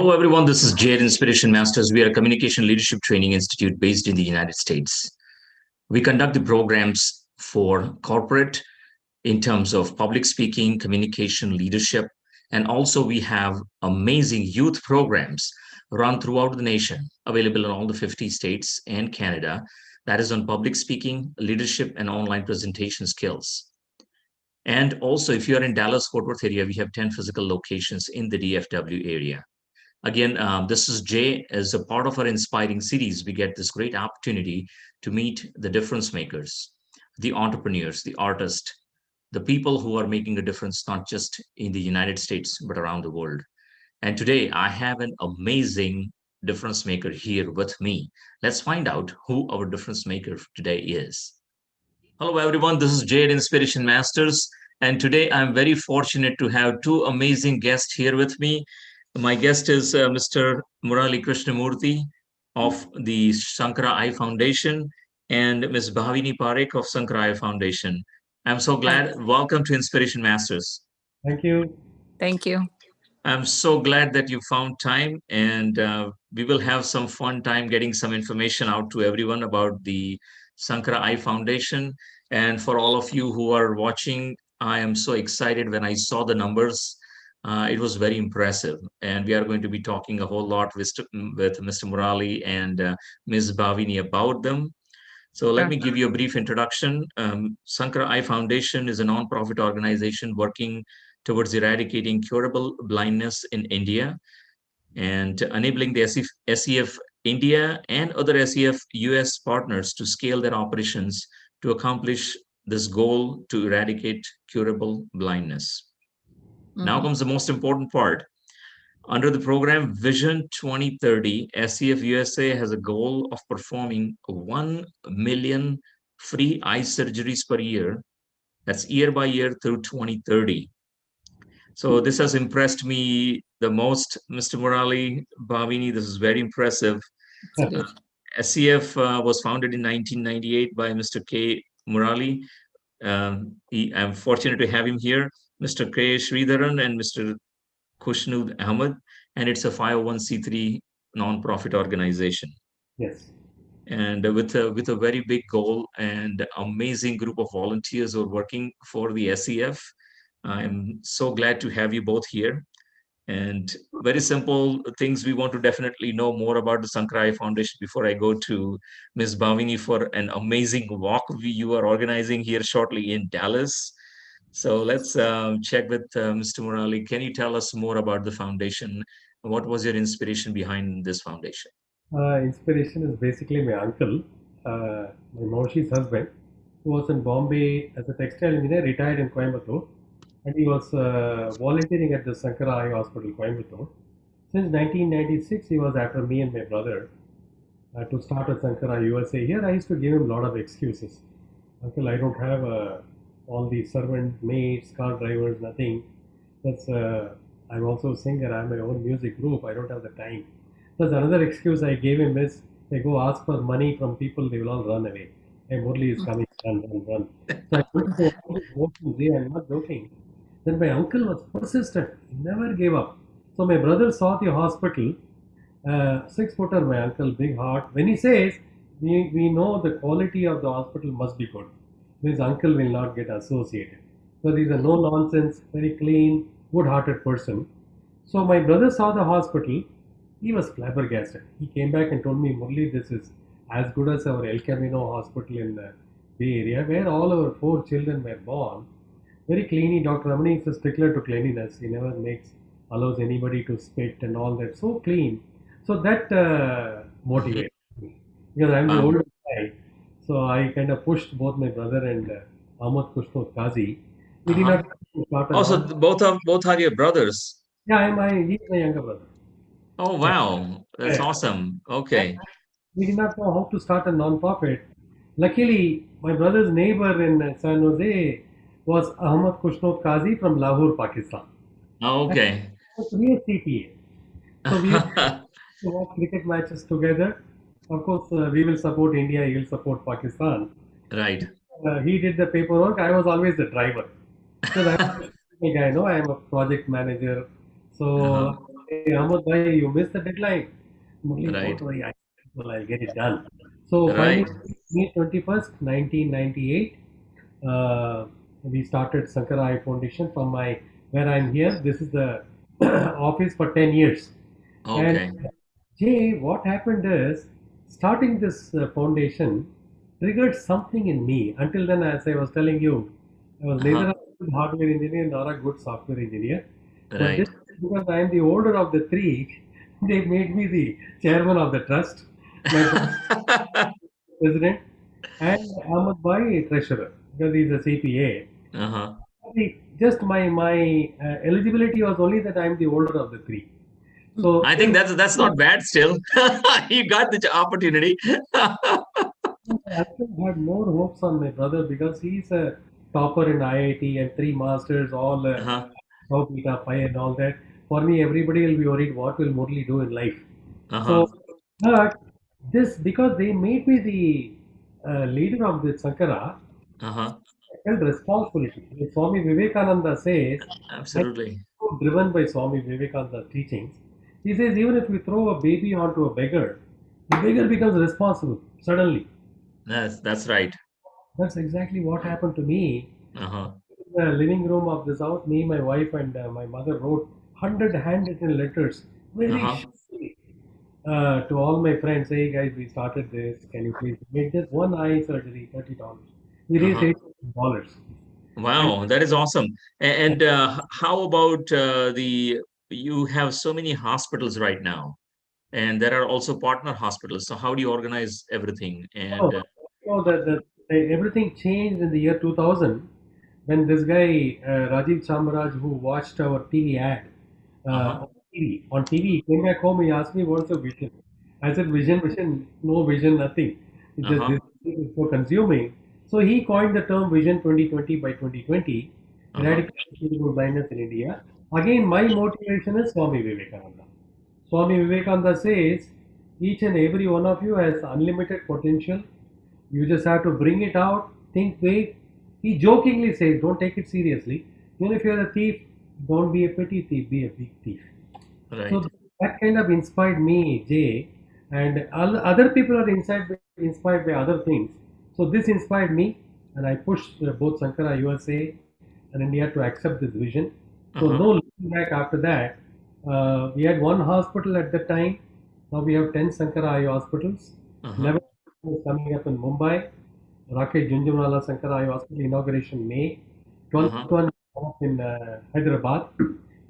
Hello, everyone. This is Jade Inspiration Masters. We are a communication leadership training institute based in the United States. We conduct the programs for corporate in terms of public speaking, communication, leadership, and also we have amazing youth programs run throughout the nation, available in all the 50 states and Canada. That is on public speaking, leadership, and online presentation skills. And also, if you are in Dallas, Fort Worth area, we have 10 physical locations in the DFW area. Again, this is Jay. As a part of our inspiring series, we get this great opportunity to meet the difference makers, the entrepreneurs, the artists, the people who are making a difference, not just in the United States, but around the world. And today I have an amazing difference maker here with me. Let's find out who our difference maker today is. Hello, everyone. This is Jade Inspiration Masters. And today I'm very fortunate to have two amazing guests here with me. My guest is Mr. Murali Krishnamurthy of the Sankara Eye Foundation and Ms. Bhavini Parekh of Sankara Eye Foundation. I'm so glad. Welcome to Inspiration Masters. Thank you. Thank you. I'm so glad that you found time, and we will have some fun time getting some information out to everyone about the Sankara Eye Foundation. And for all of you who are watching, I am so excited when I saw the numbers. It was very impressive. And we are going to be talking a whole lot with Mr. Murali and Ms. Bhavini about them. So let me give you a brief introduction. Sankara Eye Foundation is a nonprofit organization working towards eradicating curable blindness in India and enabling the SEF India and other SEF US partners to scale their operations to accomplish this goal to eradicate curable blindness. Now comes the most important part. Under the program Vision 2030, SEF USA has a goal of performing 1 million free eye surgeries per year. That's year by year through 2030. So this has impressed me the most, Mr. Murali, Bhavini. This is very impressive. SEF was founded in 1998 by Mr. K. Murali. I'm fortunate to have him here, Mr. K. Sridharan and Mr. Kushnud Ahmed, and it's a 501c3 nonprofit organization. Yes. And with a very big goal and amazing group of volunteers who are working for the SEF. I'm so glad to have you both here. And very simple things we want to definitely know more about the Sankara Eye Foundation before I go to Ms. Bhavini for an amazing walk you are organizing here shortly in Dallas. So let's check with Mr. Murali. Can you tell us more about the foundation? What was your inspiration behind this foundation? Inspiration is basically my uncle, my Maushi's husband, who was in Bombay as a textile engineer, retired in Coimbatore, and he was volunteering at the Sankara Eye Hospital, Coimbatore. Since 1996, he was after me and my brother to start a Sankara USA. Here, I used to give him a lot of excuses. Uncle, I don't have all the servant maids, car drivers, nothing. That's I'm also a singer. I'm my own music group. I don't have the time. That's another excuse I gave him is they go ask for money from people, they will all run away. Hey, Murli is coming, run. So I went to I'm not joking. Then my uncle was persistent. He never gave up. So my brother saw the hospital, 6-footer, my uncle, big heart. When he says, we know the quality of the hospital must be good. His uncle will not get associated. So he's a no-nonsense, very clean, good-hearted person. So my brother saw the hospital. He was flabbergasted. He came back and told me, Murli, this is as good as our El Camino hospital in the Bay Area, where all our 4 children were born. Very clean. Dr. Ramani is a stickler to cleanliness. He never allows anybody to spit and all that. So clean. So that motivated me. Because I'm the older guy. So I kind of pushed both my brother and Ahmad Kushnod Qazi. We did not start a Also, both are your brothers. Yeah, he's my younger brother. Oh, wow. That's awesome. Okay. We did not know how to start a non-profit. Luckily, my brother's neighbor in San Jose was Ahmad Kushnod Qazi from Lahore, Pakistan. Okay. We are CPA. So we used to watch cricket matches together. Of course, we will support India, he will support Pakistan. Right. He did the paperwork. I was always the driver. So I'm a guy, no, I am a project manager. So Hey, Ahmad bhai, you missed the deadline. Murli, don't Right. worry, I'll get it done. So finally, Right. May 21st, 1998, uh, we started Sankara Eye Foundation from my where I'm here. This is the office for 10 years. And Okay. Jay, what happened is starting this foundation triggered something in me. Until then, as I was telling you, I was neither Uh-huh. a good hardware engineer nor a good software engineer. But Right. just because I am the older of the three, they made me the chairman of the trust, my father president, and Ahmad Bhai treasurer because he's a CPA. Uh-huh. Just my eligibility was only that I am the older of the three. So I think that's not bad still. You got the opportunity. I actually had more hopes on my brother because he's a topper in IIT and three masters, all Uh-huh. Tau Beta Pi and all that. For me, everybody will be worried what will Murli do in life. So, Uh-huh. but this because they made me the leader of the Sankara, Uh-huh. I felt responsibility. If Swami Vivekananda says, I'm Absolutely. so driven by Swami Vivekananda's teachings. He says even if we throw a baby onto a beggar, the beggar becomes responsible suddenly. That's right. That's exactly what happened to me. Uh-huh. In the living room of this house, me, my wife, and my mother wrote 100 handwritten letters, very Uh-huh. shortly, to all my friends. Hey guys, we started this. Can you please make just one eye surgery, $30? We raised Uh-huh. $8,000. And Wow, that is awesome. And how about the you have so many hospitals right now, and there are also partner hospitals. So how do you organize everything? oh, And everything changed in the year 2000 when this guy, Rajiv Chamaraj, who watched our TV ad uh-huh. on TV, he came back home, he asked me, what's your vision? I said, vision, no vision, nothing. It's just Uh-huh. this is so consuming. So he coined the term Vision 2020 by 2020, Uh-huh. eradicating blindness in India. Again, my motivation is Swami Vivekananda. Swami Vivekananda says, each and every one of you has unlimited potential. You just have to bring it out, think big. He jokingly says, don't take it seriously. Even if you're a thief, don't be a petty thief, be a big thief. Right. So that kind of inspired me, Jay, and other people are inspired by other things. So this inspired me, and I pushed both Sankara USA and India to accept this vision. So Uh-huh. no looking back after that. We had one hospital at the time. Now we have 10 Sankara Eye hospitals. Uh-huh. 11 is coming up in Mumbai. Rakesh Junjunwala Sankara Eye Hospital inauguration May. 12th Uh-huh. one in Hyderabad.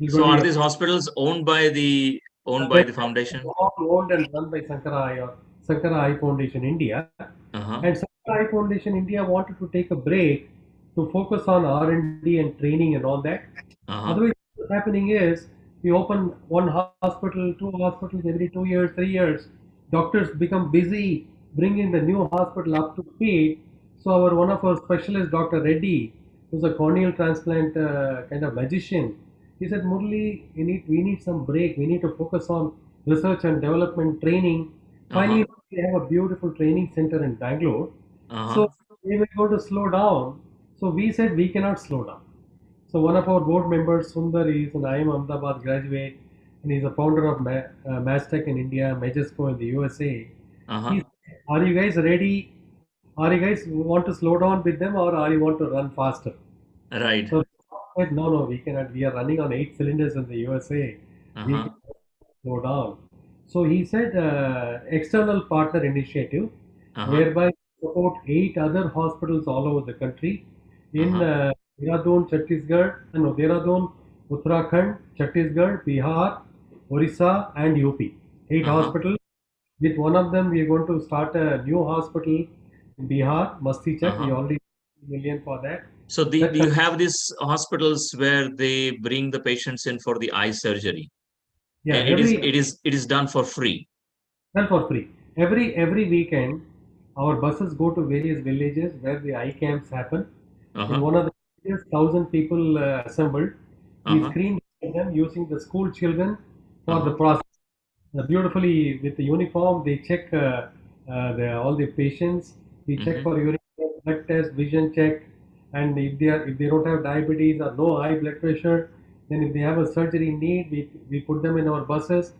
It's going So to be are a these hospitals owned by they're the foundation? all owned and run by Sankara Eye or Sankara Eye Foundation India. And Uh-huh. Sankara Eye Foundation India wanted to take a break to focus on R&D and training and all that. Uh-huh. Otherwise, what's happening is we open one hospital, two hospitals every 2 years, 3 years. Doctors become busy bringing the new hospital up to speed. So our one of our specialists, Dr. Reddy, who's a corneal transplant kind of magician, he said, Murli, we need some break. We need to focus on research and development training. Finally, Uh-huh. we have a beautiful training center in Bangalore. So Uh-huh. they were going to slow down. So we said we cannot slow down. So one of our board members, Sundar, is an IIM Ahmedabad graduate, and he's a founder of Mastech in India, Majesco in the USA. He Uh-huh. said, are you guys ready? Are you guys want to slow down with them, or are you want to run faster? Right. So I said, no, we cannot. We are running on 8 cylinders in the USA. We Uh-huh. can slow down. So he said, external partner initiative, Uh-huh. whereby we support 8 other hospitals all over the country in Uh-huh. Dehradun, Chhattisgarh, no, Dehradun, Uttarakhand, Chhattisgarh, Bihar, Orissa, and UP. Eight Uh-huh. hospitals. With one of them, we are going to start a new hospital in Bihar, Masti Chak. We Uh-huh. already million for that. So That do you have these hospitals where they bring the patients in for the eye surgery? yeah, It is it is done for free. done for free. Every weekend, our buses go to various villages where the eye camps happen. In Uh-huh. one of the villages, 1,000 people assembled. We Uh-huh. screened them using the school children for the Uh-huh. process. Beautifully with the uniform, they check all the patients. We check Mm-hmm. for urine test, blood test, vision check, and if they don't have diabetes or no high blood pressure, Then if they have a surgery need, we put them in our buses,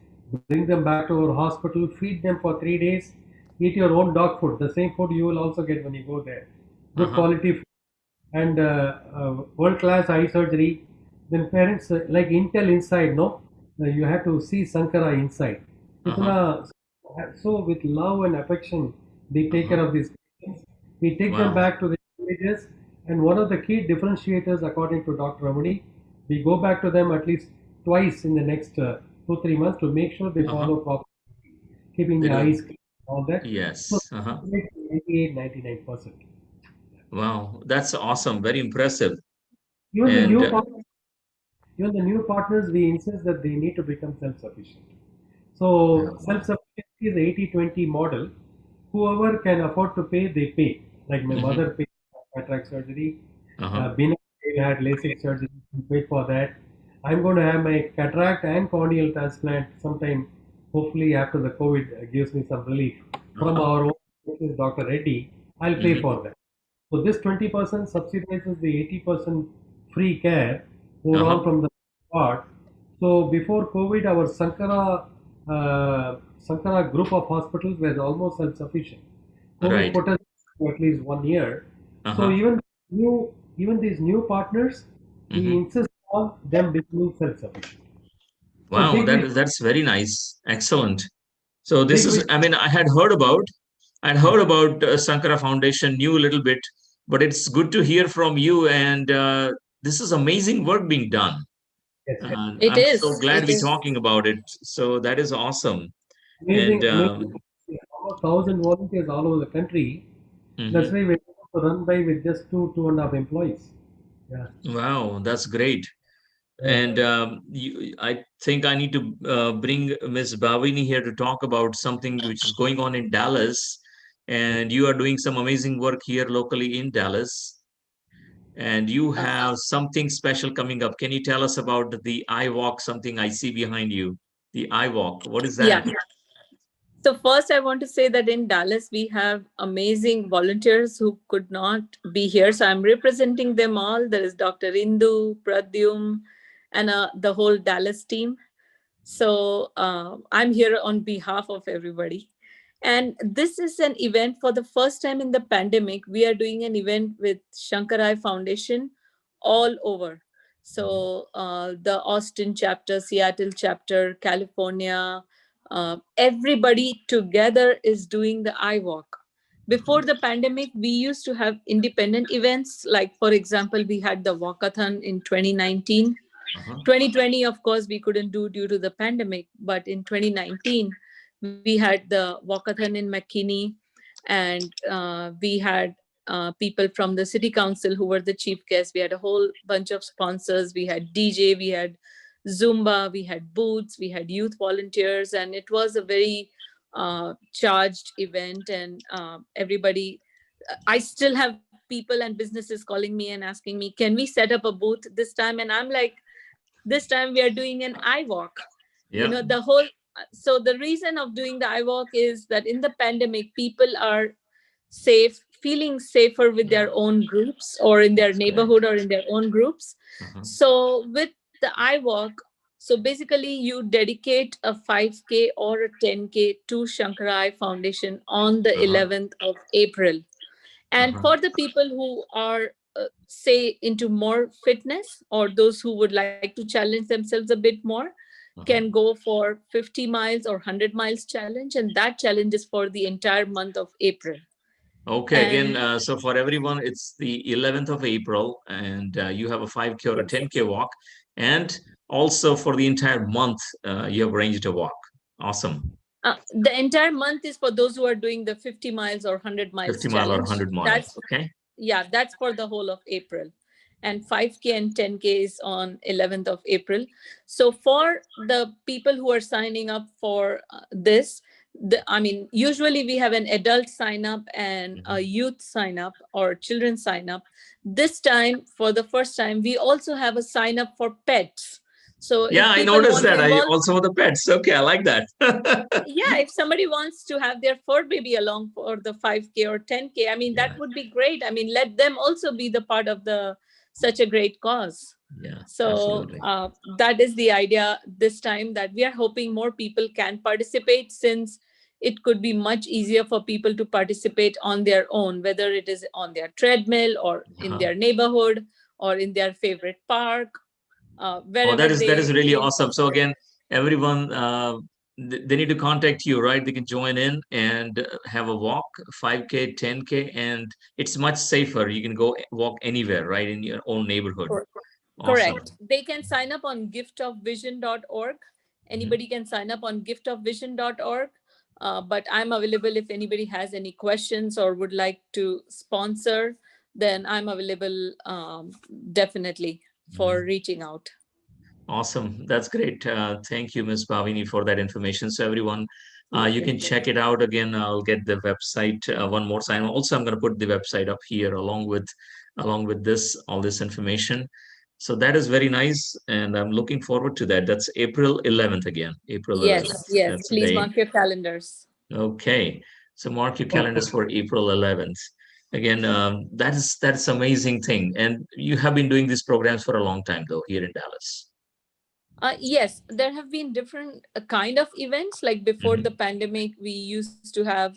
bring them back to our hospital, feed them for 3 days, eat your own dog food, the same food you will also get when you go there. Good Uh-huh. quality food and world class eye surgery. Then parents like Intel inside, no, you have to see Sankara inside. Uh-huh. Itna, so with love and affection, they take care Uh-huh. of these patients. We take them Wow. back to the villages, and one of the key differentiators, according to Dr. Ramani, we go back to them at least twice in the next 2 3 months to make sure they Uh-huh. follow proper, keeping They the do. eyes clean, all that. So Yes. Uh-huh. 98 99%. Wow. That's awesome. Very impressive. Even the And new Even the new partners, we insist that they need to become self-sufficient. So wow. self-sufficiency is 80-20 model. Whoever can afford to pay, they pay. Like my Mm-hmm. mother paid for cataract surgery. Uh-huh. Bina had LASIK surgery. She paid for that. I'm going to have my cataract and corneal transplant sometime, hopefully after the COVID gives me some relief from Uh-huh. our own, which is Dr. Reddy. I'll pay Mm-hmm. for that. So this 20% subsidizes the 80% free care overall Uh-huh. from the part. So before COVID, our Sankara group of hospitals were almost self-sufficient. COVID Right. put us to at least 1 year. So Uh-huh. even these new partners, we Mm-hmm. insist on them becoming self-sufficient. So Wow, that's very nice. Excellent. So this big is, vision. I mean, I'd heard about Sankara Foundation, knew a little bit, but it's good to hear from you. And this is amazing work being done. Yes, And It I'm so is. glad It we're is. talking about it. So that is awesome. And amazing. Almost 1,000 volunteers all over the country. That's mhm. why we're able to run by with just two and a half employees. Yeah. Wow, that's great. Yeah. And I think I need to bring Ms. Bhavini here to talk about something which is going on in Dallas. And you are doing some amazing work here locally in Dallas. And you have something special coming up. Can you tell us about the iWalk, something I see behind you? The iWalk, what is Yeah. that? So first, I want to say that in Dallas we have amazing volunteers who could not be here. So I'm representing them all. There is Dr. Indu, Pradyum, and the whole Dallas team. So I'm here on behalf of everybody. And this is an event for the first time in the pandemic. We are doing an event with Sankara Eye Foundation all over. So the Austin chapter, Seattle chapter, California, everybody together is doing the iWalk. Before the pandemic, we used to have independent events. Like, for example, we had the Walkathon in 2019. Uh-huh. 2020, of course, we couldn't do due to the pandemic, but in 2019, we had the walkathon in McKinney, and we had people from the city council who were the chief guests. We had a whole bunch of sponsors. We had DJ, we had Zumba, we had booths, we had youth volunteers, and it was a very charged event. And everybody, I still have people and businesses calling me and asking me, can we set up a booth this time? And I'm like, this time we are doing an iWalk. Yeah. The whole, so the reason of doing the iWalk is that in the pandemic, people are safe, feeling safer with Yeah. their own groups or in their That's correct. neighborhood or in their own groups. Uh-huh. So with the iWalk, so basically you dedicate a 5K or a 10K to Sankara Eye Foundation on the Uh-huh. 11th of April. And Uh-huh. for the people who are, say, into more fitness, or those who would like to challenge themselves a bit more, can Uh-huh. go for 50 miles or 100 miles challenge. And that challenge is for the entire month of April. Okay, again, And so for everyone, it's the 11th of April, and you have a 5K or a yes, 10K walk. And also for the entire month, you have arranged a walk. Awesome. the entire month is for those who are doing the 50 miles or 100 miles 50 mile or challenge. 100 miles. That's, Okay. yeah, that's for the whole of April. And 5K and 10K is on 11th of April. So for the people who are signing up for this, I mean, usually we have an adult sign up and a Mhm. youth sign up or children sign up. This time, for the first time, we also have a sign up for pets. So Yeah, if I people noticed want to that. I involve, also want the pets. Okay, I like that. yeah, if somebody wants to have their fur baby along for the 5K or 10K, I mean, that Yeah. would be great. I mean, let them also be the part of the such a great cause. Yeah, So absolutely. that is the idea this time, that we are hoping more people can participate, since it could be much easier for people to participate on their own, whether it is on their treadmill or in Uh-huh. their neighborhood or in their favorite park, Oh, wherever that is they really feel awesome. So comfortable. again, everyone, they need to contact you, right? They can join in and have a walk, 5K, 10K, and it's much safer. You can go walk anywhere, right, in your own neighborhood. Cor- Awesome. Correct. They can sign up on giftofvision.org. Mhm. Anybody can sign up on giftofvision.org. But I'm available if anybody has any questions or would like to sponsor, then I'm available, definitely, for Mhm. reaching out. Awesome. That's great. Thank you, Ms. Bhavini, for that information. So everyone, My you can pleasure. check it out again. I'll get the website one more time. Also, I'm going to put the website up here along with this all this information. So that is very nice, and I'm looking forward to that. That's April 11th again. April Yes, 11th. yes. That's the Please date. mark your calendars. Okay. So mark your calendars Perfect. for April 11th. Again, that's amazing thing. And you have been doing these programs for a long time, though, here in Dallas. Yes, there have been different kind of events. Like before the Hmm. pandemic, we used to have,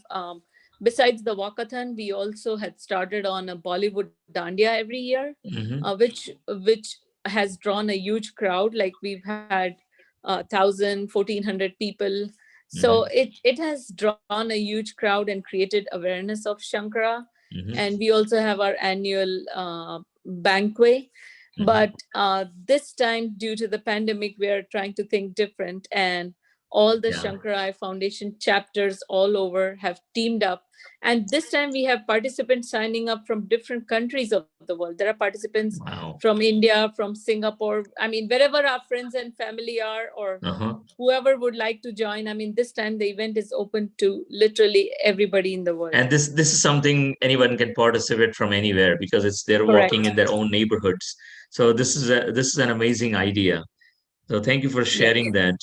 besides the Walkathon, we also had started on a Bollywood Dandiya every year, Hmm. which has drawn a huge crowd. Like we've had 1,000, 1,400 people. So Hmm. it has drawn a huge crowd and created awareness of Shankara. Hmm. And we also have our annual banquet. Hmm. But this time, due to the pandemic, we are trying to think different. And all the Yeah. Sankara Eye Foundation chapters all over have teamed up. And this time, we have participants signing up from different countries of the world. There are participants Wow. from India, from Singapore. I mean, wherever our friends and family are, or Uh-huh. whoever would like to join. I mean, this time the event is open to literally everybody in the world. And this is something anyone can participate from anywhere because it's they're walking Correct. in their own neighborhoods. So this is an amazing idea. So thank you for Yes. sharing that.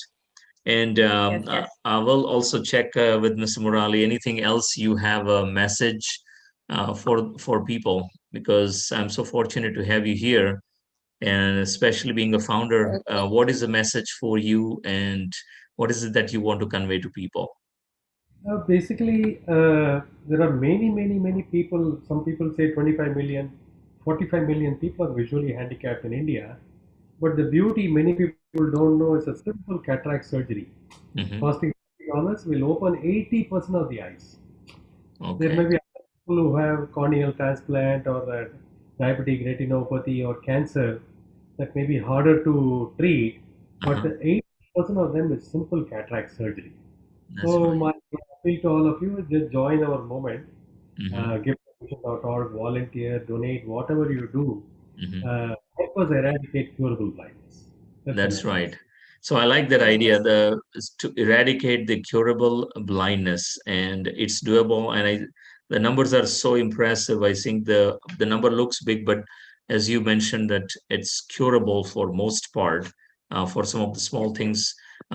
And Yes. Yes. I will also check with Mr. Murali. Anything else you have a message for people? Because I'm so fortunate to have you here, and especially being a founder. What is the message for you, and what is it that you want to convey to people? Basically, there are many, many, many people. Some people say 25 million, 45 million people are visually handicapped in India. But the beauty many people don't know is a simple cataract surgery. Hmm. Costing $50 will open 80% of the eyes. There may Okay. be other people who have corneal transplant or diabetic retinopathy or cancer that may be harder to treat, but Uh-huh. 80% of them is simple cataract surgery. That's So right. my appeal to all of you is just join our movement, Hmm. give.org, volunteer, donate, whatever you do, Hmm. help us eradicate curable blindness. That's the That's message. right. So I like that idea, Yes. the is to eradicate the curable blindness, and it's doable. And the numbers are so impressive. I think the number looks big, but as you mentioned, that it's curable for most part. For some of the Yes. small things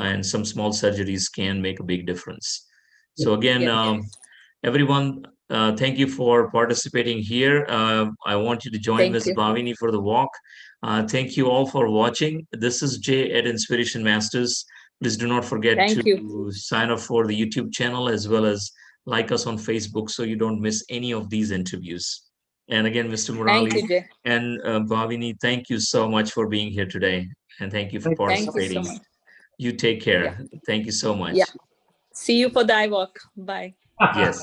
and some small surgeries can make a big difference. So Yes. again, Yes. everyone, thank you for participating here. I want you to join Thank Ms. you. Bhavini for the walk. Thank you all for watching. This is Jay at Inspiration Masters. Please do not forget Thank you. to sign up for the YouTube channel as well as like us on Facebook so you don't miss any of these interviews. And again, Mr. Thank Murali you, Jay. and Bhavini, thank you so much for being here today. And thank you for Thank you. Thank you so participating. much. You take Yeah. care. Thank you so much. Yeah. See you for the iWalk. Bye. Yes.